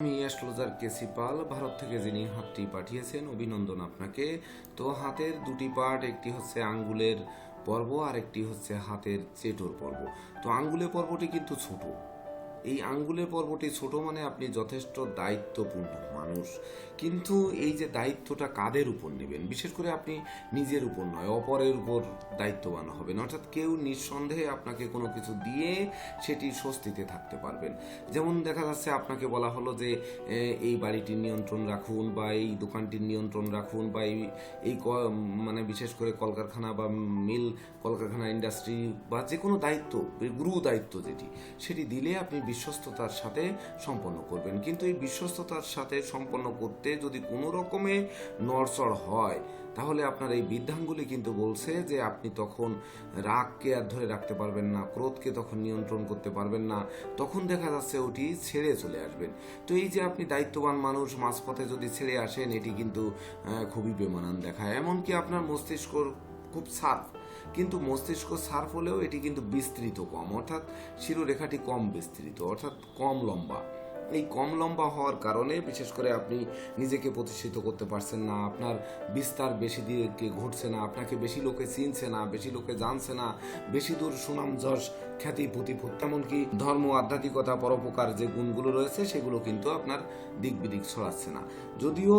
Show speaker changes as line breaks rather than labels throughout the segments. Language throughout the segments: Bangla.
আমি অ্যাস্ট্রোলজার কেসি পাল, ভারত থেকে যিনি হাতটি পাঠিয়েছেন, অভিনন্দন আপনাকে। তো হাতের দুটি পার্ট, একটি হচ্ছে আঙ্গুলের পর্ব আর একটি হচ্ছে হাতের চেটোর পর্ব। তো আঙ্গুলের পর্বটি কিন্তু ছোট। এই আঙ্গুলের পর্বটি ছোট মানে আপনি যথেষ্ট দায়িত্বপূর্ণ মানুষ। কিন্তু এই যে দায়িত্বটা কাদের উপর নেবেন, বিশেষ করে আপনি নিজের উপর নয়, অপরের উপর দায়িত্ববান হবেন। অর্থাৎ কেউ নিঃসন্দেহে আপনাকে কোনো কিছু দিয়ে সেটি স্বস্তিতে থাকতে পারবেন। যেমন দেখা যাচ্ছে আপনাকে বলা হলো যে এই বাড়িটির নিয়ন্ত্রণ রাখুন, বা এই দোকানটির নিয়ন্ত্রণ রাখুন, বা এই মানে বিশেষ করে কলকারখানা বা মিল, কলকারখানা, ইন্ডাস্ট্রি বা যে কোনো দায়িত্ব, গুরু দায়িত্ব যেটি, সেটি দিলে আপনি বিশ্বস্ততার সাথে সম্পন্ন করবেন। কিন্তু এই বিশ্বস্ততার সাথে সম্পন্ন করতে যদি কোনো রকমে নড়চড় হয়, তাহলে আপনার এই বৃদ্ধাঙ্গুলি কিন্তু বলছে যে আপনি তখন রাগকে আর ধরে রাখতে পারবেন না, ক্রোধকে তখন নিয়ন্ত্রণ করতে পারবেন না, তখন দেখা যাচ্ছে ওটি ছেড়ে চলে আসবেন। তো এই যে আপনি দায়িত্ববান মানুষ মাঝপথে যদি ছেড়ে আসেন, এটি কিন্তু খুবই বেমানান দেখায়। এমনকি আপনার মস্তিষ্ক খুব সার্ফ, কিন্তু মস্তিষ্ক সার্ফ হলেও এটি কিন্তু বিস্তৃত কম, অর্থাৎ শিরোরেখাটি কম বিস্তৃত, অর্থাৎ কম লম্বা। এই কম লম্বা হওয়ার কারণে বিশেষ করে আপনি নিজেকে প্রতিষ্ঠিত করতে পারছেন না, আপনার বিস্তার বেশি দিকে ঘটছে না, আপনাকে বেশি লোকে চিনছে না, বেশি লোকে জানছে না, বেশি দূর সুনাম যশ খ্যাতি প্রতিপত্তি, তেমনকি ধর্ম, আধ্যাত্মিকতা, পরোপকার যে গুণগুলো রয়েছে সেগুলো কিন্তু আপনার দিক বিদিক ছড়াচ্ছে না। যদিও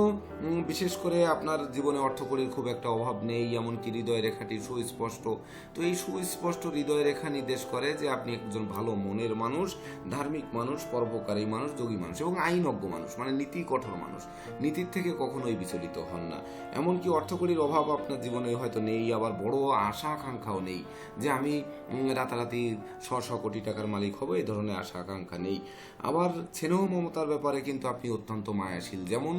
বিশেষ করে আপনার জীবনে অর্থকড়ির খুব একটা অভাব নেই, এমনকি হৃদয় রেখাটি সুস্পষ্ট। তো এই সুস্পষ্ট হৃদয় রেখা নির্দেশ করে যে আপনি একজন ভালো মনের মানুষ, ধার্মিক মানুষ, পরোপকারী মানুষ, যোগী মানুষ এবং আইনজ্ঞ মানুষ, মানে নীতি কঠোর মানুষ। নীতির থেকে কখনোই বিচলিত হন না। এমনকি অর্থকড়ির অভাব আপনার জীবনে হয়তো নেই, আবার বড় আশা আকাঙ্ক্ষাও নেই যে আমি রাতারাতি শ কোটি টাকার মালিক হব, এই ধরনের আশা আকাঙ্ক্ষা নেই। আবার স্নেহ মমতার ব্যাপারে কিন্তু আপনি অত্যন্ত মায়াশীল। যেমন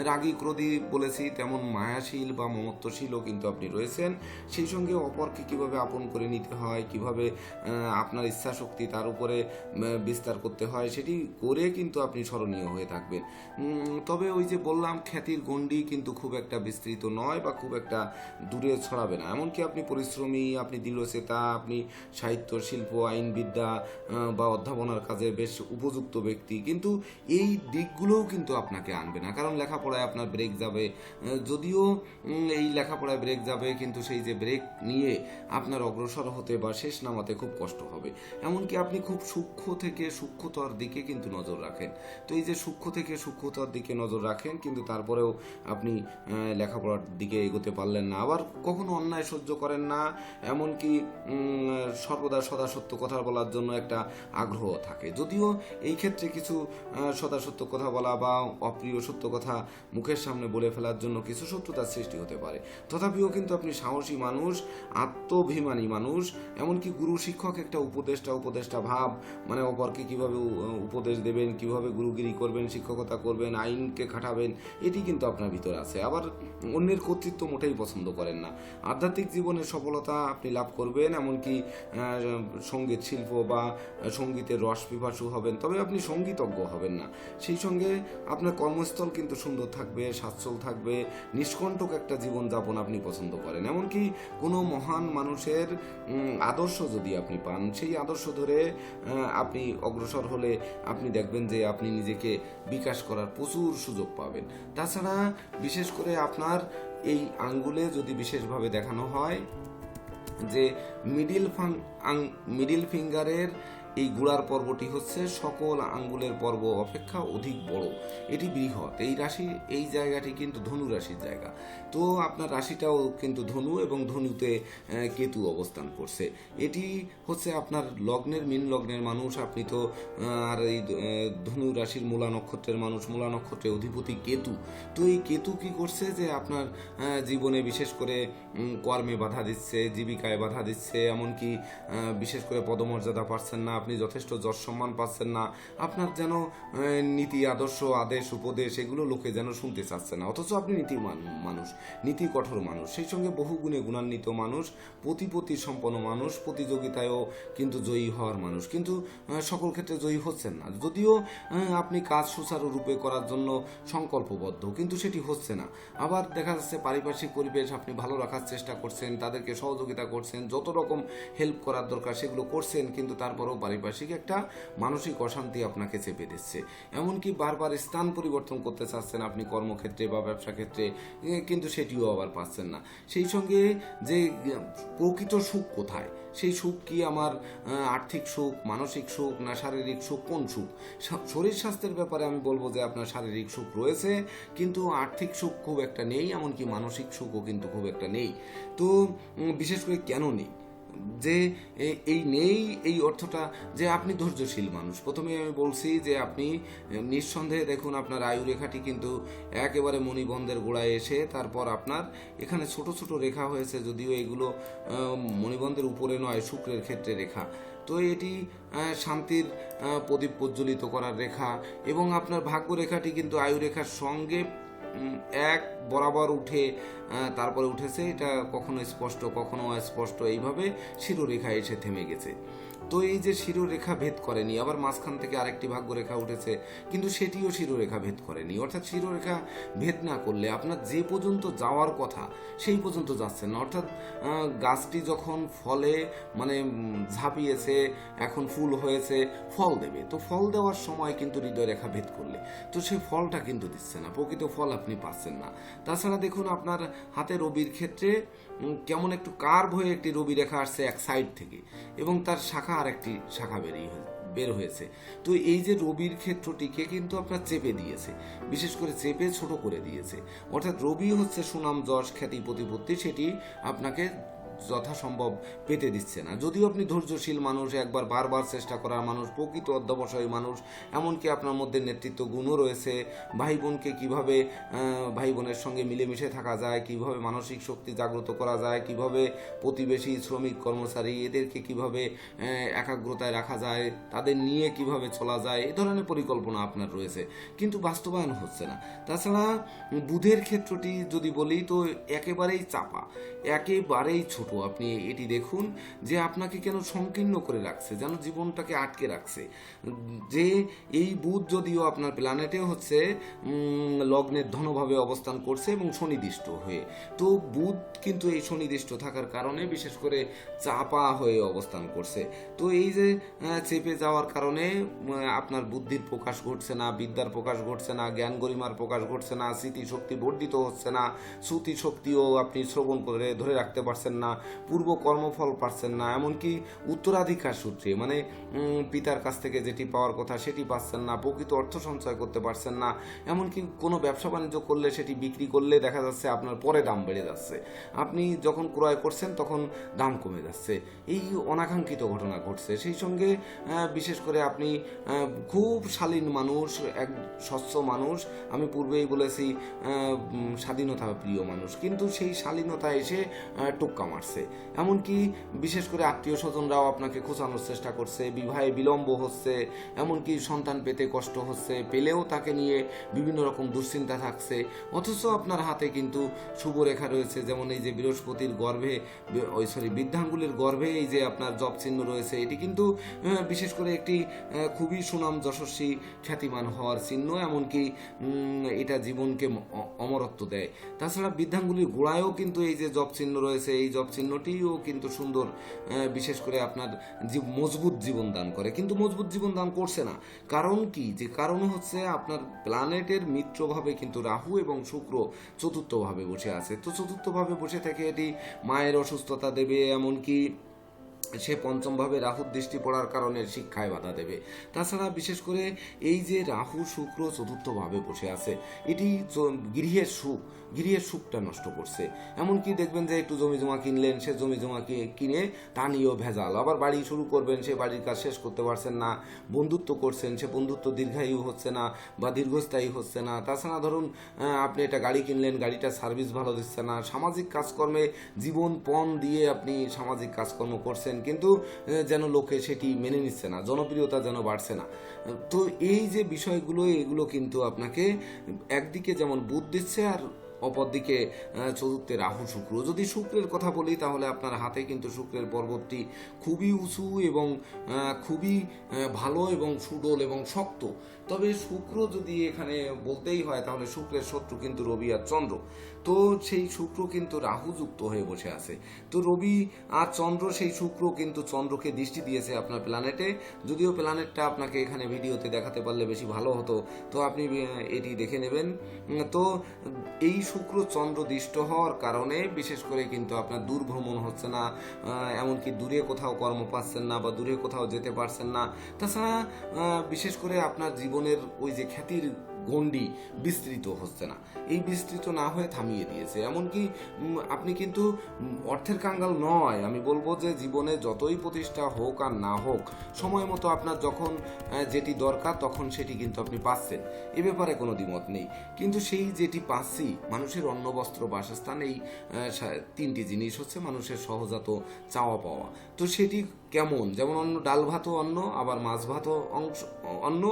রাগী ক্রোধী বলেছি, তেমন মায়াশীল বা মমত্বশীলও কিন্তু আপনি রয়েছেন। সেই সঙ্গে অপরকে কিভাবে আপন করে নিতে হয়, কিভাবে আপনার ইচ্ছা শক্তি তার উপরে বিস্তার করতে হয়, সেটি করে কিন্তু আপনি স্মরণীয় হয়ে থাকবেন। তবে ওই যে বললাম, খ্যাতির গণ্ডি কিন্তু খুব একটা বিস্তৃত নয় বা খুব একটা দূরে ছড়াবে না। এমনকি আপনি পরিশ্রমী, আপনি দৃঢ়চেতা, আপনি সাহিত্য, শিল্প, আইনবিদ্যা বা অধ্যাপনার কাজে বেশ উপযুক্ত ব্যক্তি, কিন্তু এই দিকগুলোও কিন্তু আপনাকে আনবে না, কারণ লেখাপড়ায় আপনার ব্রেক যাবে। যদিও এই লেখাপড়ায় ব্রেক যাবে, কিন্তু সেই যে ব্রেক নিয়ে আপনার অগ্রসর হতে বা শেষ নামাতে খুব কষ্ট হবে। এমনকি আপনি খুব সূক্ষ্ম থেকে সূক্ষ্মতার দিকে কিন্তু নজর রাখেন। তো এই যে সূক্ষ্ম থেকে সূক্ষ্মতার দিকে নজর রাখেন, কিন্তু তারপরেও আপনি লেখাপড়ার দিকে এগোতে পারলেন না। আবার কখনো অন্যায় সহ্য করেন না, এমনকি সর্বদা সদা সত্য কথা বলার জন্য একটা আগ্রহ থাকে। যদিও এই ক্ষেত্রে কিছু সদা সত্য কথা বলা বা অপ্রিয় সত্য কথা মুখের সামনে বলে ফেলার জন্য কিছু শত্রুতার সৃষ্টি হতে পারে, তথাপিও কিন্তু আপনি সাহসী মানুষ, আত্মভিমানী মানুষ। এমনকি গুরু শিক্ষক একটা উপদেষ্টা ভাব, মানে অপরকে কিভাবে উপদেশ দেবেন, কিভাবে গুরুগিরি করবেন, শিক্ষকতা করবেন, আইনকে খাটাবেন, এটি কিন্তু আপনার ভিতরে আছে। আবার অন্যের কর্তৃত্ব মোটেই পছন্দ করেন না। আধ্যাত্মিক জীবনের সফলতা আপনি লাভ করবেন, এমনকি সঙ্গীত শিল্প বা সঙ্গীতের রস পিপাসু হবেন, তবে আপনি সঙ্গীতজ্ঞ হবেন না। সেই সঙ্গে আপনার কর্মস্থল কিন্তু সুন্দর থাকবে, সচ্ছল থাকবে, নিষ্কণ্টক একটা জীবনযাপন আপনি পছন্দ করেন। এমনকি কোনো মহান মানুষের আদর্শ যদি আপনি পান, সেই আদর্শ ধরে আপনি অগ্রসর হলে আপনি দেখবেন যে আপনি নিজেকে বিকাশ করার প্রচুর সুযোগ পাবেন। তাছাড়া বিশেষ করে আপনার এই আঙ্গুলে যদি বিশেষভাবে দেখানো হয় যে মিডিল ফিঙ্গারের এই গুড়ার পর্বটি হচ্ছে সকল আঙ্গুলের পর্ব অপেক্ষা অধিক বড়, এটি বৃহৎ। এই রাশি, এই জায়গাটি কিন্তু ধনু রাশির জায়গা। তো আপনার রাশিটাও কিন্তু ধনু, এবং ধনুতে কেতু অবস্থান করছে। এটি হচ্ছে আপনার লগ্নের, মীন লগ্নের মানুষ আপনি তো। আর এই ধনু রাশির মূলা নক্ষত্রের মানুষ, মূলা নক্ষত্রের অধিপতি কেতু। তো এই কেতু কি করছে যে আপনার জীবনে বিশেষ করে কর্মে বাধা দিচ্ছে, জীবিকায় বাধা দিচ্ছে, এমনকি বিশেষ করে পদমর্যাদা পাচ্ছেন না, আপনি যথেষ্ট যশ সম্মান পাচ্ছেন না, আপনার যেন নীতি, আদর্শ, আদেশ, উপদেশ এগুলো লোকে যেন শুনতে চাচ্ছে না, অথচ আপনি মানুষ, নীতি কঠোর মানুষ, সেই সঙ্গে বহু গুণে গুণান্বিত মানুষ, প্রতিপত্তি সম্পন্ন মানুষ, প্রতিযোগিতায়ও কিন্তু জয়ী হওয়ার মানুষ, কিন্তু সকল ক্ষেত্রে জয়ী হচ্ছেন না। যদিও আপনি কাজ সুচারুরূপে করার জন্য সংকল্পবদ্ধ, কিন্তু সেটি হচ্ছে না। আবার দেখা যাচ্ছে পারিপার্শ্বিক পরিবেশ আপনি ভালো রাখার চেষ্টা করছেন, তাদেরকে সহযোগিতা করছেন, যত রকম হেল্প করার দরকার সেগুলো করছেন, কিন্তু তারপরেও পারিপার্শ্বিক একটা মানসিক অশান্তি আপনাকে চেপে দিচ্ছে। এমনকি বারবার স্থান পরিবর্তন করতে চাচ্ছেন আপনি কর্মক্ষেত্রে বা ব্যবসা ক্ষেত্রে, কিন্তু সেটিও আবার পাচ্ছেন না। সেই সঙ্গে যে প্রকৃত সুখ কোথায়, সেই সুখ কি আমার আর্থিক সুখ, মানসিক সুখ, না শারীরিক সুখ, কোন সুখ? শরীর স্বাস্থ্যের ব্যাপারে আমি বলবো যে আপনার শারীরিক সুখ রয়েছে, কিন্তু আর্থিক সুখ খুব একটা নেই, এমনকি মানসিক সুখও কিন্তু খুব একটা নেই। তো বিশেষ করে কেন নেই, যে এই নেই এই অর্থটা যে আপনি ধৈর্যশীল মানুষ। প্রথমে আমি বলছি যে আপনি নিঃসন্দেহে দেখুন আপনার আয়ুরেখাটি কিন্তু একেবারে মণিবন্ধের গোড়ায় এসে তারপর আপনার এখানে ছোট ছোট রেখা হয়েছে, যদিও এগুলো মণিবন্ধের উপরে নয়, শুক্রের ক্ষেত্রে রেখা। তো এটি শান্তির প্রদীপ প্রজ্বলিত করার রেখা, এবং আপনার ভাগ্য রেখাটি কিন্তু আয়ুরেখার সঙ্গে এক বরাবর উঠে তারপরে উঠেছে। এটা কখনো স্পষ্ট কখনো অস্পষ্ট, এইভাবে শিরোরেখা এসে থেমে গেছে। তো এই যে শিরোরেখা ভেদ করেনি, আবার মাঝখান থেকে আরেকটি ভাগ্যরেখা উঠেছে, কিন্তু সেটিও শিরোরেখা ভেদ করেনি। অর্থাৎ শিরোরেখা ভেদ না করলে আপনার যে পর্যন্ত যাওয়ার কথা সেই পর্যন্ত যাচ্ছেন না। অর্থাৎ গাছটি যখন ফলে মানে ঝাঁপিয়েছে, এখন ফুল হয়েছে, ফল দেবে, তো ফল দেওয়ার সময় কিন্তু হৃদয় রেখা ভেদ করলে তো সেই ফলটা কিন্তু দিচ্ছে না, প্রকৃত ফল আপনি পাচ্ছেন না। তাছাড়া দেখুন আপনার হাতে রবির ক্ষেত্রে কেমন একটু কার্ভ হয়ে একটি রবি রেখা আসছে এক সাইড থেকে, এবং তার শাখা আর একটি শাখা বের হয়েছে। তো এই যে রবির ক্ষেত্রটিকে কিন্তু আপনার চেপে দিয়েছে, বিশেষ করে চেপে ছোট করে দিয়েছে। অর্থাৎ রবি হচ্ছে সুনাম, যশ, খ্যাতি, প্রতিপত্তি, সেটি আপনাকে যথাসম্ভব পেতে দিচ্ছে না। যদিও আপনি ধৈর্যশীল মানুষ, একবার বারবার চেষ্টা করার মানুষ, প্রকৃত অধ্যবসায়ী মানুষ, এমনকি আপনার মধ্যে নেতৃত্ব গুণও রয়েছে। ভাই বোনকে কিভাবে ভাই বোনের সঙ্গে মিলেমিশে থাকা যায়, কিভাবে মানসিক শক্তি জাগ্রত করা যায়, কিভাবে প্রতিবেশী, শ্রমিক, কর্মচারী এদেরকে কিভাবে একাগ্রতায় রাখা যায়, তাদের নিয়ে কিভাবে চলা যায়, এ ধরনের পরিকল্পনা আপনার রয়েছে, কিন্তু বাস্তবায়ন হচ্ছে না। তাছাড়া বুধের ক্ষেত্রটি যদি বলি তো একেবারেই চাপা, একেবারেই ছোট। আপনি এটি দেখুন যে আপনাকে কেন সংকীর্ণ করে রাখছে, যেন জীবনটাকে আটকে রাখছে। যে এই বুধ যদিও আপনার প্ল্যানেটে হচ্ছে লগ্নের ধনভাবে অবস্থান করছে এবং শনিদৃষ্ট হয়ে, তো বুধ কিন্তু এই শনিদৃষ্ট থাকার কারণে বিশেষ করে চাপা হয়ে অবস্থান করছে। তো এই যে চেপে যাওয়ার কারণে আপনার বুদ্ধির প্রকাশ ঘটছে না, বিদ্যার প্রকাশ ঘটছে না, জ্ঞান গরিমার প্রকাশ ঘটছে না, স্মৃতিশক্তি বর্ধিত হচ্ছে না, শ্রুতি শক্তিও আপনি শ্রবণ করে ধরে রাখতে পারছেন না, পূর্ব কর্মফল পাচ্ছেন না, এমনকি উত্তরাধিকার সূত্রে মানে পিতার কাছ থেকে যেটি পাওয়ার কথা সেটি পাচ্ছেন না, প্রকৃত অর্থ সঞ্চয় করতে পারছেন না, এমনকি কোনো ব্যবসা বাণিজ্য করলে সেটি বিক্রি করলে দেখা যাচ্ছে আপনার পরে দাম বেড়ে যাচ্ছে, আপনি যখন ক্রয় করছেন তখন দাম কমে যাচ্ছে। এই অনাকাঙ্ক্ষিত ঘটনা ঘটছে। সেই সঙ্গে বিশেষ করে আপনি খুব শালীন মানুষ, এক স্বচ্ছ মানুষ, আমি পূর্বেই বলেছি স্বাধীনতা প্রিয় মানুষ, কিন্তু সেই শালীনতা এসে টোক্কা মারছে। এমনকি বিশেষ করে আত্মীয় স্বজনরাও আপনাকে খোঁচানোর চেষ্টা করছে, বিবাহে বিলম্ব হচ্ছে, এমনকি সন্তান পেতে কষ্ট হচ্ছে, পেলেও তাকে নিয়ে বিভিন্ন রকম দুশ্চিন্তা থাকছে। অথচ আপনার হাতে কিন্তু শুভরেখা রয়েছে, যেমন এই যে বৃহস্পতির গর্ভে বৃদ্ধাঙ্গুলের গর্ভে এই যে আপনার জপ চিহ্ন রয়েছে, এটি কিন্তু বিশেষ করে একটি খুবই সুনাম যশস্বী খ্যাতিমান হওয়ার চিহ্ন, এমনকি এটা জীবনকে অমরত্ব দেয়। তাছাড়া বৃদ্ধাঙ্গুলির গোড়ায়ও কিন্তু এই যে জপ চিহ্ন রয়েছে, এই জপ চিহ্নটিও কিন্তু সুন্দর, বিশেষ করে আপনার মজবুত জীবন দান করে, কিন্তু মজবুত জীবন দান করছে না। কারণ কি? যে কারণ হচ্ছে আপনার প্ল্যানেটের মিত্রভাবে কিন্তু রাহু এবং শুক্র চতুর্থভাবে বসে আছে। তো চতুর্থভাবে বসে থেকে এটি মায়ের অসুস্থতা দেবে, এমনকি সে পঞ্চমভাবে রাহুর দৃষ্টি পড়ার কারণে শিক্ষায় বাধা দেবে। তাছাড়া বিশেষ করে এই যে রাহু শুক্র চতুর্থভাবে বসে আছে, এটি গৃহের সুখটা নষ্ট করছে। এমনকি দেখবেন যে একটু জমি জমা কিনলেন, সে জমি জমা কিনে তা নিয়েও ভেজাল, আবার বাড়ি শুরু করবেন, সে বাড়ির কাজ শেষ করতে পারছেন না, বন্ধুত্ব করছেন, সে বন্ধুত্ব দীর্ঘায়ু হচ্ছে না বা দীর্ঘস্থায়ী হচ্ছে না। তাছাড়া ধরুন আপনি একটা গাড়ি কিনলেন, গাড়িটা সার্ভিস ভালো দিচ্ছে না, সামাজিক কাজকর্মে জীবন পণ দিয়ে আপনি সামাজিক কাজকর্ম করছেন, কিন্তু যেন লোকে সেটি মেনে নিচ্ছে না, জনপ্রিয়তা যেন বাড়ছে না। তো এই যে বিষয়গুলো, এগুলো কিন্তু আপনাকে একদিকে যেমন বুধ দিচ্ছে, আর অপরদিকে চতুর্থে রাহু শুক্র। যদি শুক্রের কথা বলি তাহলে আপনার হাতে কিন্তু শুক্রের পর্বতটি খুবই উঁচু এবং খুবই ভালো এবং সুডল এবং শক্ত। তবে শুক্র যদি এখানে বলতেই হয় তাহলে শুক্রের শত্রু কিন্তু রবি আর চন্দ্র। তো সেই শুক্র কিন্তু রাহুযুক্ত হয়ে বসে আছে। তো রবি আর চন্দ্র, সেই শুক্র কিন্তু চন্দ্রকে দৃষ্টি দিয়েছে আপনার প্ল্যানেটে। যদিও প্ল্যানেটটা আপনাকে এখানে ভিডিওতে দেখাতে পারলে বেশি ভালো হতো, তো আপনি এটি দেখে নেবেন। তো এই শুক্র চন্দ্র দৃষ্ট হওয়ার কারণে বিশেষ করে কিন্তু আপনার দূর ভ্রমণ হচ্ছে না, এমনকি দূরে কোথাও কর্ম পাচ্ছেন না বা দূরে কোথাও যেতে পারছেন না। তাছাড়া বিশেষ করে আপনার জীবনের ওই যে খ্যাতির গণ্ডি বিস্তৃত হচ্ছে না, এই বিস্তৃত না হয়ে থামিয়ে দিয়েছে। এমনকি আপনি কিন্তু অর্থের কাঙ্গাল নয়, আমি বলবো যে জীবনে যতই প্রতিষ্ঠা হোক আর না হোক, সময় মতো আপনার যখন যেটি দরকার তখন সেটি কিন্তু আপনি পাচ্ছেন, এ ব্যাপারে কোনো দ্বিমত নেই। কিন্তু সেই যেটি পাচ্ছি, মানুষের অন্ন বস্ত্র বাসস্থান, এই তিনটি জিনিস হচ্ছে মানুষের সহজাত চাওয়া পাওয়া। তো সেটি কেমন, যেমন অন্য ডাল ভাতও অন্ন, আবার মাছ ভাতও অন্ন,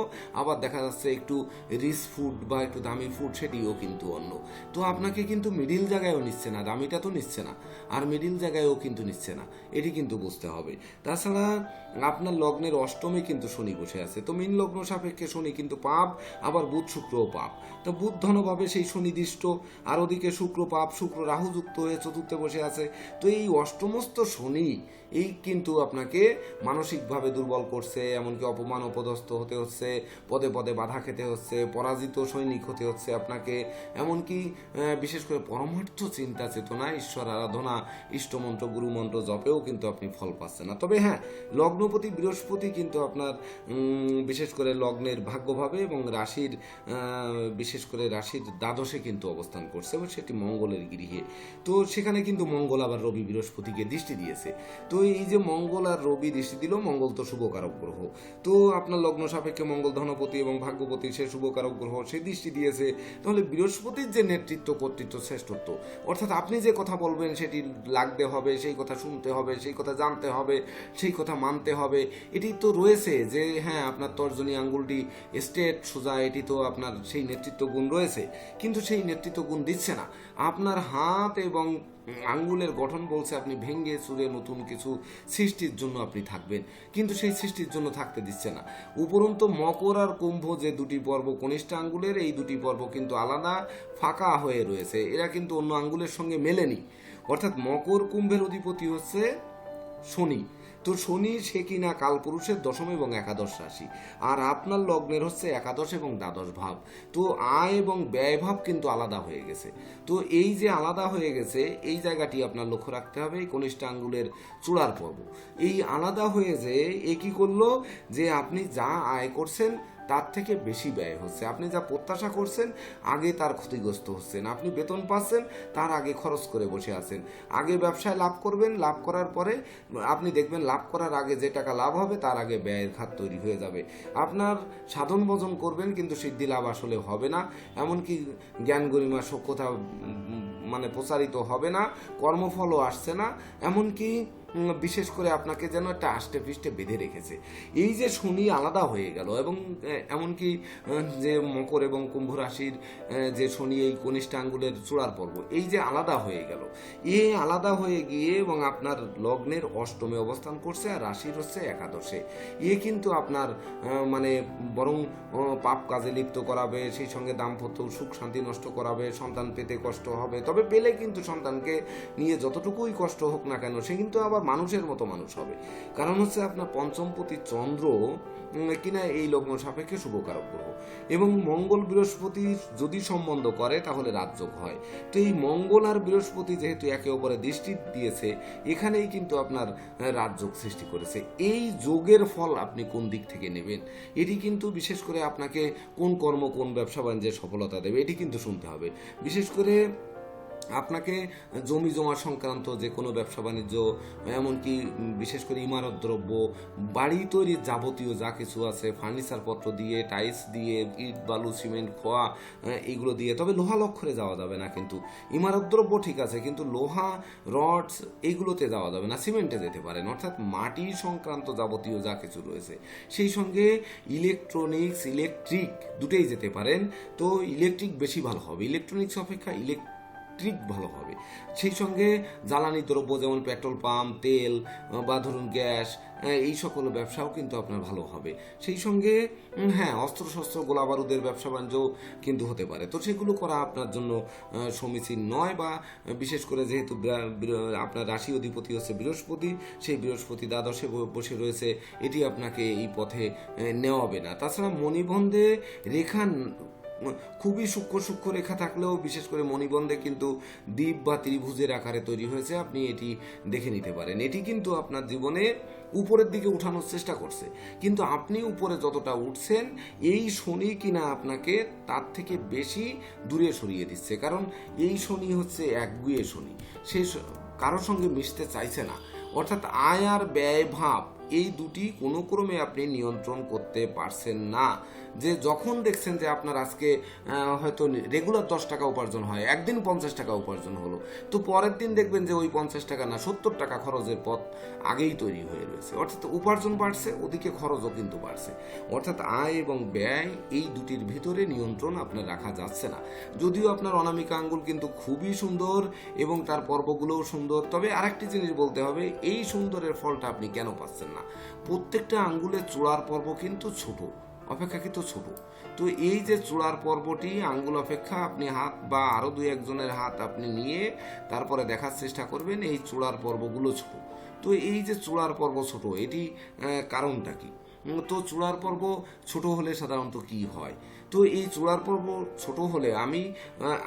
আবার দেখা যাচ্ছে একটু রিচ ফুড বা একটু দামি ফুড সেটিও কিন্তু অন্য। তো আপনাকে কিন্তু মিডিল জায়গায়ও নিচ্ছে না, দামিটা তো নিচ্ছে না, আর মিডিল জায়গায়ও কিন্তু নিচ্ছে না, এটি কিন্তু বুঝতে হবে। তাছাড়া আপনার লগ্নের অষ্টমে কিন্তু শনি বসে আছে। তো মীন লগ্ন সাপেক্ষে শনি কিন্তু পাপ, আবার বুধ শুক্রও পাপ। তো বুধ ধনভাবে সেই সুনির্দিষ্ট, আর ওদিকে শুক্র পাপ, শুক্র রাহু যুক্ত হয়ে চতুর্থে বসে আছে। তো এই অষ্টমস্ত শনি এই কিন্তু আপনাকে মানসিকভাবে দুর্বল করছে, এমনকি অপমান অপদস্থ হতে হচ্ছে, পদে পদে বাধা খেতে হচ্ছে, পরাজিত সৈনিক হতে হচ্ছে আপনাকে। এমনকি বিশেষ করে পরমার্থ চিন্তা চেতনা, ঈশ্বর আরাধনা, ইষ্টমন্ত্র গুরুমন্ত্র জপেও কিন্তু আপনি ফল পাচ্ছেন না। তবে হ্যাঁ, লগ্নপতি বৃহস্পতি কিন্তু আপনার বিশেষ করে লগ্নের ভাগ্যভাবে এবং রাশির বিশেষ করে রাশির দ্বাদশে কিন্তু অবস্থান করছে, এবং সেটি মঙ্গলের গৃহে। তো সেখানে কিন্তু মঙ্গল আবার রবি বৃহস্পতিকে দৃষ্টি দিয়েছে। তো এই যে মঙ্গল আর রবি দৃষ্টি দিল, মঙ্গল তো শুভকারক গ্রহ। তো আপনার লগ্ন সাপেক্ষে মঙ্গল ধনপতি এবং ভাগ্যপতি, সে শুভকারক গ্রহ, সে দৃষ্টি দিয়েছে। তাহলে বৃহস্পতির যে নেতৃত্ব, কর্তৃত্ব, শ্রেষ্ঠত্ব, অর্থাৎ আপনি যে কথা বলবেন সেটি লাগতে হবে, সেই কথা শুনতে হবে, সেই কথা জানতে হবে, সেই কথা মানতে হবে, এটি তো রয়েছে। যে হ্যাঁ, আপনার তর্জনী আঙ্গুলটি স্ট্রেট সোজা, এটি তো আপনার সেই নেতৃত্ব গুণ রয়েছে, কিন্তু সেই নেতৃত্ব গুণ দিচ্ছে না। আপনার হাত এবং আঙ্গুলের গঠন বলছে আপনি ভেঙ্গে চুরে নতুন কিছু সৃষ্টির জন্য আপনি থাকবেন, কিন্তু সেই সৃষ্টির জন্য থাকতে দিচ্ছে না। উপরন্তু মকর আর কুম্ভ যে দুটি পর্ব কনিষ্ঠ আঙ্গুলের, এই দুটি পর্ব কিন্তু আলাদা, ফাঁকা হয়ে রয়েছে, এরা কিন্তু অন্য আঙ্গুলের সঙ্গে মেলেনি। অর্থাৎ মকর কুম্ভের অধিপতি হচ্ছে শনি। তো শনি সে কিনা কালপুরুষের দশম এবং একাদশ রাশি, আর আপনার লগ্নের হচ্ছে একাদশ এবং দ্বাদশ ভাব। তো আয় এবং ব্যয় ভাব কিন্তু আলাদা হয়ে গেছে। তো এই যে আলাদা হয়ে গেছে, এই জায়গাটি আপনার লক্ষ্য রাখতে হবে। এই কনিষ্ঠ আঙ্গুলের চূড়ার পর্ব এই আলাদা হয়ে যে এ কি করলো, যে আপনি যা আয় করছেন তার থেকে বেশি ব্যয় হচ্ছে, আপনি যা প্রত্যাশা করছেন আগে তার ক্ষতিগ্রস্ত হচ্ছেন, আপনি বেতন পাচ্ছেন তার আগে খরচ করে বসে আছেন। আগে ব্যবসায় লাভ করবেন, লাভ করার পরে আপনি দেখবেন লাভ করার আগে যে টাকা লাভ হবে তার আগে ব্যয়ের খাত তৈরি হয়ে যাবে। আপনার সাধন ভজন করবেন কিন্তু সিদ্ধি লাভ আসলে হবে না, এমনকি জ্ঞান গরিমা সক্ষতা মানে প্রচারিত হবে না, কর্মফলও আসছে না, এমনকি বিশেষ করে আপনাকে যেন একটা আষ্টে পৃষ্ঠে বেঁধে রেখেছে। এই যে শনি আলাদা হয়ে গেল, এবং এমনকি যে মকর এবং কুম্ভ রাশির যে শনি এই কনিষ্ঠ আঙ্গুলের চূড়ার পর্ব, এই যে আলাদা হয়ে গেল, এ আলাদা হয়ে গিয়ে এবং আপনার লগ্নের অষ্টমে অবস্থান করছে, আর রাশির হচ্ছে একাদশে। এ কিন্তু আপনার মানে বরং পাপ কাজে লিপ্ত করাবে, সেই সঙ্গে দাম্পত্য সুখ শান্তি নষ্ট করাবে, সন্তান পেতে কষ্ট হবে। তবে পেলে কিন্তু সন্তানকে নিয়ে যতটুকুই কষ্ট হোক না কেন, সে কিন্তু আবার মানুষের মতো মানুষ হবে। কারণ হচ্ছে আপনার পঞ্চমপতি চন্দ্র কিনা এই লগ্ন সাপেক্ষে শুভকারক গ্রহ, এবং মঙ্গল বৃহস্পতি যদি সম্বন্ধ করে তাহলে রাজযোগ হয়। তো এই মঙ্গল আর বৃহস্পতি যেহেতু একে অপরে দৃষ্টি দিয়েছে, এখানেই কিন্তু আপনার রাজযোগ সৃষ্টি করেছে। এই যোগের ফল আপনি কোন দিক থেকে নেবেন, এটি কিন্তু বিশেষ করে আপনাকে কোন কর্ম কোন ব্যবসা বাণিজ্যের সফলতা দেবে, এটি কিন্তু শুনতে হবে। বিশেষ করে আপনাকে জমি জমা সংক্রান্ত যে কোনো ব্যবসা বাণিজ্য, এমনকি বিশেষ করে ইমারত দ্রব্য, বাড়ি তৈরির যাবতীয় যা কিছু আছে, ফার্নিচার পত্র দিয়ে, টাইলস দিয়ে, ইট বালু সিমেন্ট খোয়া, এইগুলো দিয়ে, তবে লোহা লক্ষ্যরে যাওয়া যাবে না। কিন্তু ইমারত দ্রব্য ঠিক আছে, কিন্তু লোহা রডস এইগুলোতে যাওয়া যাবে না, সিমেন্টে যেতে পারেন। অর্থাৎ মাটি সংক্রান্ত যাবতীয় যা কিছু রয়েছে, সেই সঙ্গে ইলেকট্রনিক্স, ইলেকট্রিক দুটোই যেতে পারেন। তো ইলেকট্রিক বেশি ভালো হবে, ইলেকট্রনিক্স অপেক্ষা ইলেকট্রিক ভালো হবে। সেই সঙ্গে জ্বালানি দ্রব্য যেমন পেট্রোল পাম্প, তেল বা ধরুন গ্যাস, এই সকল ব্যবসাও কিন্তু আপনার ভালো হবে। সেই সঙ্গে হ্যাঁ, অস্ত্রশস্ত্র গোলা বারুদের ব্যবসা বাণিজ্য কিন্তু হতে পারে, তো সেগুলো করা আপনার জন্য সমীচীন নয়। বা বিশেষ করে যেহেতু আপনার রাশি অধিপতি হচ্ছে বৃহস্পতি, সেই বৃহস্পতি দ্বাদশে বসে রয়েছে, এটি আপনাকে এই পথে নেওয়াবে না। তাছাড়া মণিবন্ধে রেখা খুবই সূক্ষ্ম সূক্ষ্ম রেখা থাকলেও, বিশেষ করে মণিবন্ধে কিন্তু দ্বীপ বা ত্রিভুজের আকারে তৈরি হয়েছে, আপনি এটি দেখে নিতে পারেন। এটি কিন্তু আপনার জীবনে উপরের দিকে উঠানোর চেষ্টা করছে, কিন্তু আপনি উপরে যতটা উঠছেন, এই শনি কিনা আপনাকে তার থেকে বেশি দূরে সরিয়ে দিচ্ছে। কারণ এই শনি হচ্ছে একগুঁয়ে শনি, সে কারোর সঙ্গে মিশতে চাইছে না। অর্থাৎ আয় আর ব্যয় ভাব এই দুটি কোনো ক্রমে আপনি নিয়ন্ত্রণ করতে পারছেন না। যে যখন দেখছেন যে আপনার আজকে হয়তো রেগুলার 10 টাকা উপার্জন হয়, একদিন 50 টাকা উপার্জন হলো, তো পরের দিন দেখবেন যে ওই 50 টাকা না 70 টাকা খরচের পথ আগেই তৈরি হয়ে রয়েছে। অর্থাৎ উপার্জন বাড়ছে, ওদিকে খরচও কিন্তু বাড়ছে। অর্থাৎ আয় এবং ব্যয় এই দুটির ভিতরে নিয়ন্ত্রণ আপনার রাখা যাচ্ছে না। যদিও আপনার অনামিকা আঙ্গুল কিন্তু খুবই সুন্দর এবং তার পর্বগুলোও সুন্দর, তবে আরেকটি জিনিস বলতে হবে, এই সুন্দরের ফলটা আপনি কেন পাচ্ছেন না? প্রত্যেকটা আঙ্গুলের চূড়ার পর্ব কিন্তু ছোট, অপেক্ষাকৃত ছোট। তো এই যে চূড়ার পর্বটি আঙ্গুল অপেক্ষা, আপনি হাত বা আরো দুই একজনের হাত আপনি নিয়ে তারপরে দেখার চেষ্টা করবেন, এই চূড়ার পর্বগুলো ছোট। তো এই যে চূড়ার পর্ব ছোট, এটি কারণটা কি? তো চূড়ার পর্ব ছোট হলে সাধারণত কি হয়? তো এই চূড়ার পর্ব ছোট হলে আমি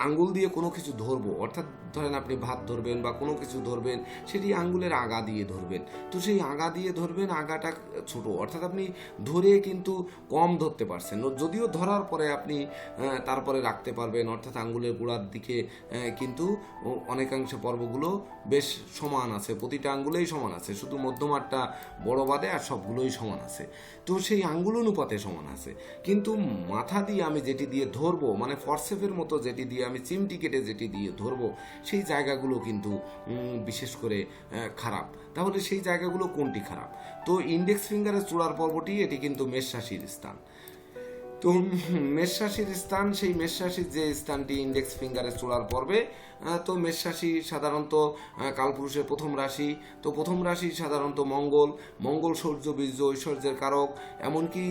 আঙ্গুল দিয়ে কোনো কিছু ধরবো, অর্থাৎ ধরেন আপনি ভাত ধরবেন বা কোনো কিছু ধরবেন, সেটি আঙ্গুলের আগা দিয়ে ধরবেন। তো সেই আগা দিয়ে ধরবেন, আগাটা ছোট, অর্থাৎ আপনি ধরে কিন্তু কম ধরতে পারছেন। যদিও ধরার পরে আপনি তারপরে রাখতে পারবেন, অর্থাৎ আঙ্গুলের গোড়ার দিকে কিন্তু অনেকাংশে পর্বগুলো বেশ সমান আছে, প্রতিটা আঙ্গুলেই সমান আছে, শুধু মধ্যমারটা বড় বাদে আর সবগুলোই সমান আছে। তো সেই আঙ্গুল অনুপাতে সমান আছে, কিন্তু মাথা দিয়ে আমি যেটি দিয়ে ধরবো, মানে ফরসেপের মতো যেটি দিয়ে আমি চিমটি কেটে যেটি দিয়ে ধরবো, সেই জায়গাগুলো কিন্তু বিশেষ করে খারাপ। তাহলে সেই জায়গাগুলো কোনটি খারাপ? তো ইন্ডেক্স ফিঙ্গারের চূড়ার পর্বটি, এটি কিন্তু মেষ রাশির স্থান। তো মেষ রাশির স্থান, সেই মেষ রাশির যে স্থানটি ইন্ডেক্স ফিঙ্গারের চূড়ার পর্বে, তো মেষ রাশি সাধারণত কালপুরুষের প্রথম রাশি। তো প্রথম রাশি সাধারণত মঙ্গল সৌর্য বীর্য ঐশ্বর্যের কারক, এমনকি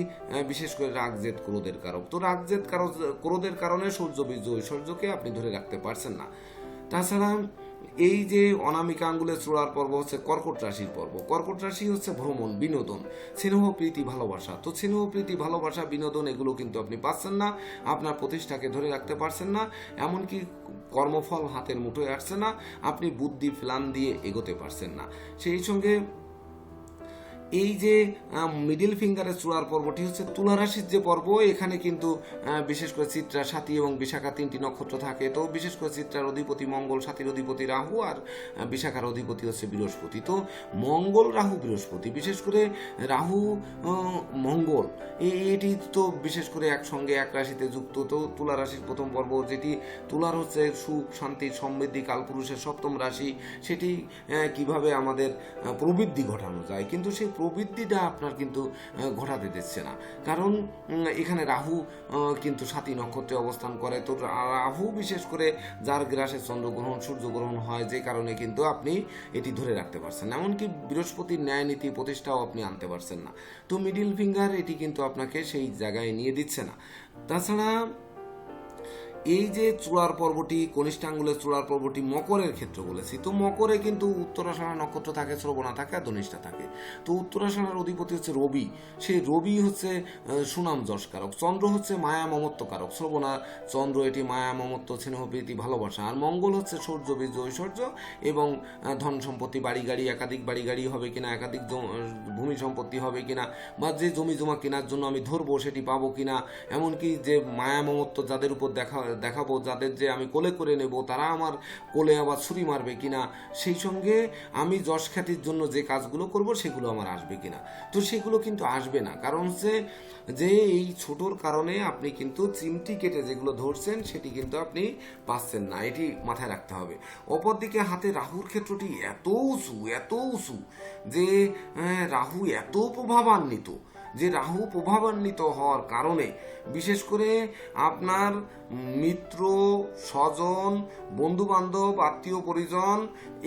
বিশেষ করে রাগজেদ ক্রোধের কারক। তো রাগজেদ ক্রোধের কারণে সৌর্য বীর্য ঐশ্বর্যকে আপনি ধরে রাখতে পারছেন না। তাছাড়া এই যে অনামিকা আঙ্গুলের চূড়ার পর্ব হচ্ছে কর্কট রাশির পর্ব। কর্কট রাশি হচ্ছে ভ্রমণ, বিনোদন, স্নেহ প্রীতি ভালোবাসা। তো স্নেহ প্রীতি ভালোবাসা বিনোদন এগুলো কিন্তু আপনি পাচ্ছেন না, আপনার প্রতিষ্ঠাকে ধরে রাখতে পারছেন না, এমনকি কর্মফল হাতের মুঠোয় আসছে না, আপনি বুদ্ধি প্ল্যান দিয়ে এগোতে পারছেন না। সেই সঙ্গে এই যে মিডিল ফিঙ্গারের চূড়ার পর্বটি হচ্ছে তুলা রাশির যে পর্ব, এখানে কিন্তু বিশেষ করে চিত্রা, স্বাতী এবং বিশাখা তিনটি নক্ষত্র থাকে। তো বিশেষ করে চিত্রার অধিপতি মঙ্গল, স্বাতীর অধিপতি রাহু, আর বিশাখার অধিপতি হচ্ছে বৃহস্পতি। তো মঙ্গল রাহু বৃহস্পতি, বিশেষ করে রাহু মঙ্গল, এটি তো বিশেষ করে একসঙ্গে এক রাশিতে যুক্ত। তো তুলা রাশির প্রথম পর্ব, যেটি তুলার হচ্ছে সুখ শান্তি সমৃদ্ধি, কালপুরুষের সপ্তম রাশি, সেটি কিভাবে আমাদের প্রবৃদ্ধি ঘটানো যায়, কিন্তু সেই প্রবৃদ্ধিটা আপনার কিন্তু ঘটাতে দিচ্ছে না। কারণ এখানে রাহু কিন্তু স্বাতী নক্ষত্রে অবস্থান করে। তো রাহু বিশেষ করে যার গ্রাসে চন্দ্রগ্রহণ সূর্যগ্রহণ হয়, যে কারণে কিন্তু আপনি এটি ধরে রাখতে পারছেন না, এমনকি বৃহস্পতির ন্যায় নীতি প্রতিষ্ঠাও আপনি আনতে পারছেন না। তো মিডিল ফিঙ্গার এটি কিন্তু আপনাকে সেই জায়গায় নিয়ে দিচ্ছে না। তাছাড়া এই যে চূড়ার পর্বটি, কনিষ্ঠ আঙ্গুলের চূড়ার পর্বটি মকরের ক্ষেত্রে বলেছি। তো মকরে কিন্তু উত্তরাষাঢ়া নক্ষত্র থাকে, শ্রবণা থাকে আর ধনিষ্ঠা থাকে। তো উত্তরাষাঢ়ার অধিপতি হচ্ছে রবি, সেই রবি হচ্ছে সুনাম যশ কারক। চন্দ্র হচ্ছে মায়া মমত্ব কারক। শ্রবণা চন্দ্র, এটি মায়া মমত্ব, স্নেহ প্রীতি ভালোবাসা। আর মঙ্গল হচ্ছে সৌর্য বীর্য ঐশ্বর্য এবং ধন সম্পত্তি, বাড়ি গাড়ি, একাধিক বাড়ি গাড়ি হবে কিনা, একাধিক ভূমি সম্পত্তি হবে কিনা, বা যে জমি জমা কেনার জন্য আমি ধরবো সেটি পাবো কিনা, এমনকি যে মায়া মমত্ব যাদের উপর দেখাবো, যাদের যে আমি কোলে করে নেব, তারা আমার কোলে আবার ছুরি মারবে কিনা, সেই সঙ্গে আমি যশ খ্যাতির জন্য যে কাজগুলো করব সেগুলো আমার আসবে কিনা। তো সেগুলো কিন্তু আসবে না, কারণ হচ্ছে যে এই ছোটোর কারণে আপনি কিন্তু চিমটি কেটে যেগুলো ধরছেন সেটি কিন্তু আপনি পাচ্ছেন না, এটি মাথায় রাখতে হবে। অপরদিকে হাতে রাহুর ক্ষেত্রটি এত উঁচু যে রাহু এত প্রভাবান্বিত যে রাহু প্রভাবান্বিত হওয়ার কারণে বিশেষ করে আপনার মিত্র, স্বজন, বন্ধু বান্ধব, আত্মীয় পরিজন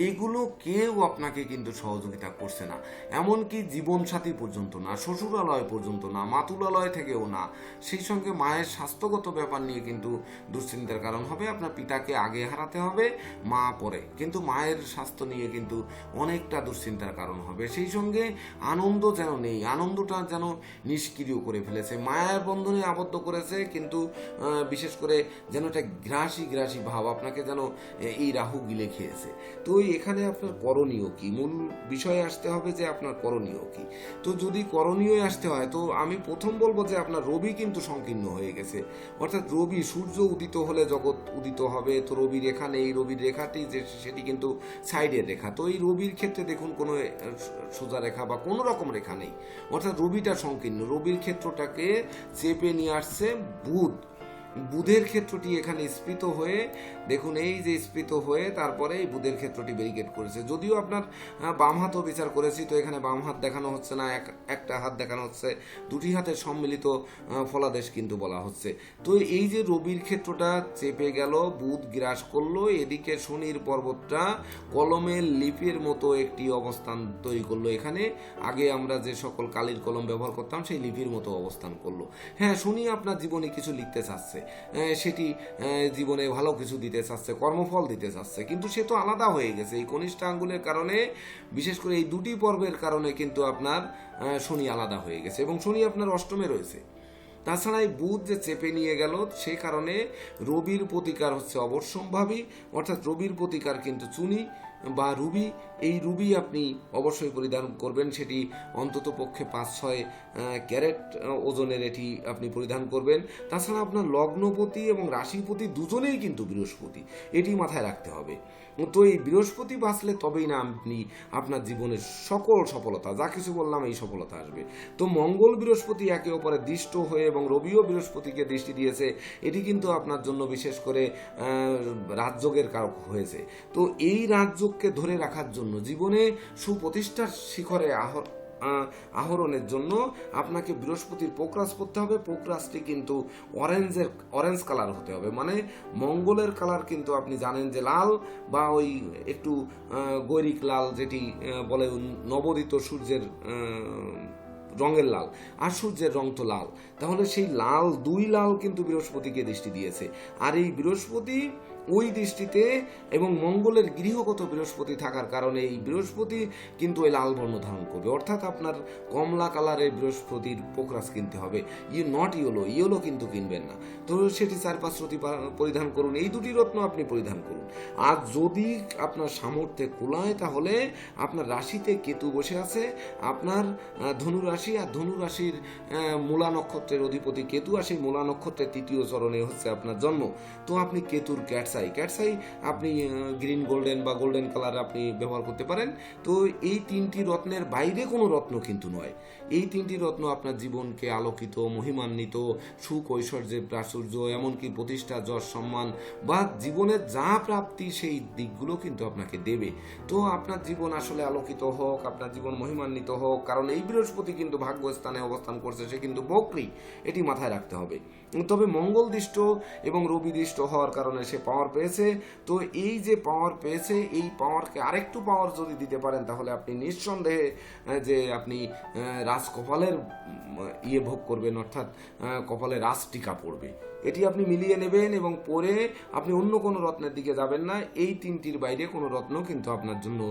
এগুলো কেউ আপনাকে কিন্তু সহযোগিতা করছে না, এমনকি জীবনসাথী পর্যন্ত না, শ্বশুরালয় পর্যন্ত না, মাতুলালয় থেকেও না। সেই সঙ্গে মায়ের স্বাস্থ্যগত ব্যাপার নিয়ে কিন্তু দুশ্চিন্তার কারণ হবে। আপনার পিতাকে আগে হারাতে হবে, মা পরে, কিন্তু মায়ের স্বাস্থ্য নিয়ে কিন্তু অনেকটা দুশ্চিন্তার কারণ হবে। সেই সঙ্গে আনন্দ যেন নেই, আনন্দটা যেন নিষ্ক্রিয় করে ফেলেছে, মায়ের বন্ধনে আবদ্ধ করেছে, কিন্তু বিশেষ করে যেন একটা গ্রাসী গ্রাসী ভাব আপনাকে যেন এই রাহু গিলে খেয়েছে। তো এখানে আপনার করণীয় কি, মূল বিষয়ে আসতে হবে যে আপনার করণীয় কি। তো যদি করণীয় আসতে হয় তো আমি প্রথম বলবো যে আপনার রবি কিন্তু সংকীর্ণ হয়ে গেছে, অর্থাৎ রবি, সূর্য উদিত হলে জগৎ উদিত হবে, তো রবি রেখা নেই, রবির রেখাটি যে সেটি কিন্তু সাইডের রেখা। তো এই রবির ক্ষেত্রে দেখুন কোনো সোজা রেখা বা কোনো রকম রেখা নেই, অর্থাৎ রবিটা সংকীর্ণ। রবির ক্ষেত্রটাকে চেপে নিয়ে আসছে বুধ, বুধের ক্ষেত্রটি এখানে স্ফীত হয়ে, দেখুন এই যে স্ফীত হয়ে তারপরে এই বুধের ক্ষেত্রটি ব্যারিকেড করেছে। যদিও আপনার বাম হাতও বিচার করেছি, তো এখানে বাম হাত দেখানো হচ্ছে না, একটা হাত দেখানো হচ্ছে, দুটি হাতের সম্মিলিত ফলাদেশ কিন্তু বলা হচ্ছে। তো এই যে রবির ক্ষেত্রটা চেপে গেল, বুধ গ্রাস করলো, এদিকে শনির পর্বতটা কলমের লিপির মতো একটি অবস্থান তৈরি করলো এখানে। আগে আমরা যে সকল কালির কলম ব্যবহার করতাম সেই লিপির মতো অবস্থান করলো। হ্যাঁ, শনি আপনার জীবনে কিছু লিখতে চাচ্ছে, সেটি জীবনে ভালো কিছু দিতে চাচ্ছে, কর্মফল দিতে চাচ্ছে, কিন্তু সে তো আলাদা হয়ে গেছে এই কনিষ্ঠ আঙ্গুলের কারণে। বিশেষ করে এই দুটি পর্বের কারণে কিন্তু আপনার শনি আলাদা হয়ে গেছে, এবং শনি আপনার অষ্টমে রয়েছে। তাছাড়া এই বুধ যে চেপে নিয়ে গেল, সে কারণে রবির প্রতিকার হচ্ছে অবশ্যম্ভাবী, অর্থাৎ রবির প্রতিকার কিন্তু চুনি বা রুবি। এই রুবি আপনি অবশ্যই পরিধান করবেন, সেটি অন্তত পক্ষে 5-6 ক্যারেট ওজনের এটি আপনি পরিধান করবেন। তাছাড়া আপনার লগ্নপতি এবং রাশিপতি দুজনেই কিন্তু বৃহস্পতি, এটি মাথায় রাখতে হবে। তো এই বৃহস্পতি বাঁচলে তবেই না আপনি আপনার জীবনের সকল সফলতা, যা কিছু বললাম এই সফলতা আসবে। তো মঙ্গল বৃহস্পতি একে অপরে দৃষ্ট হয়ে এবং রবিও বৃহস্পতিকে দৃষ্টি দিয়েছে, এটি কিন্তু আপনার জন্য বিশেষ করে রাজযোগের কারক হয়েছে। তো এই রাজযোগকে ধরে রাখার জন্য, জীবনে সুপ্রতিষ্ঠার শিখরে আহরণের জন্য আপনাকে বৃহস্পতির পোকরাজ করতে হবে। পোকরাজটি কিন্তু অরেঞ্জ কালার হতে হবে, মানে মঙ্গলের কালার কিন্তু আপনি জানেন যে লাল, বা ওই একটু গৈরিক লাল, যেটি বলে নবোদিত সূর্যের রঙের লাল, আর সূর্যের রং তো লাল। তাহলে সেই লাল, দুই লাল কিন্তু বৃহস্পতিকে দৃষ্টি দিয়েছে। আর এই বৃহস্পতি ওই দৃষ্টিতে এবং মঙ্গলের গৃহগত বৃহস্পতি থাকার কারণে এই বৃহস্পতি কিন্তু ওই লাল বর্ণ ধারণ করবে, অর্থাৎ আপনার কমলা কালারের বৃহস্পতির পোকরাজ কিনতে হবে, নট ইয়েলো কিন্তু কিনবেন না। তো সেটি 4-5 রতি পরিধান করুন, এই দুটি রত্ন আপনি পরিধান করুন। আর যদি আপনার সামর্থ্যে কুলায় তাহলে আপনার রাশিতে কেতু বসে আছে, আপনার ধনু রাশি, আর ধনু রাশির মূলা নক্ষত্রের অধিপতি কেতু, আর সেই মূলা নক্ষত্রের 3য় চরণে হচ্ছে আপনার জন্ম। তো আপনি কেতুর ক্যাটসাই আপনি গ্রিন গোল্ডেন বা গোল্ডেন কালার আপনি ব্যবহার করতে পারেন। তো এই 3টি রত্নের বাইরে কোনো রত্ন কিন্তু নয়। এই 3টি রত্ন আপনার জীবনকে আলোকিত, মহিমান্বিত, সুখ, ঐশ্বর্যের প্রাচুর্য, এমনকি প্রতিষ্ঠা, যশ, সম্মান বা জীবনের যা প্রাপ্তি সেই দিকগুলো কিন্তু আপনাকে দেবে। তো আপনার জীবন আসলে আলোকিত হোক, আপনার জীবন মহিমান্বিত হোক, কারণ এই বৃহস্পতি কিন্তু ভাগ্যস্থানে অবস্থান করছে, সে কিন্তু বক্রী, এটি মাথায় রাখতে হবে। তবে মঙ্গল দৃষ্ট এবং রবি দৃষ্ট হওয়ার কারণে সে পাওয়ার পেয়েছে। তো এই যে পাওয়ার পেয়েছে, এই পাওয়ারকে আরেকটু পাওয়ার যদি দিতে পারেন তাহলে আপনি নিঃসন্দেহে যে আপনি রাজকপালের ভোগ করবেন, অর্থাৎ কপালে রাজ টিকা পড়বে। এটি আপনি মিলিয়ে নেবেন এবং পরে আপনি অন্য কোনো রত্নের দিকে যাবেন না। এই 3টির বাইরে কোনো রত্ন কিন্তু আপনার জন্য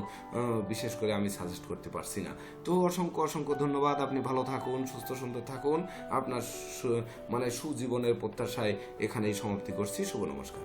বিশেষ করে আমি সাজেস্ট করতে পারছি না। তো অসংখ্য ধন্যবাদ। আপনি ভালো থাকুন, সুস্থ সুন্দর থাকুন। আপনার সুজীবনের প্রত্যাশায় এখানেই সমাপ্তি করছি। শুভ নমস্কার।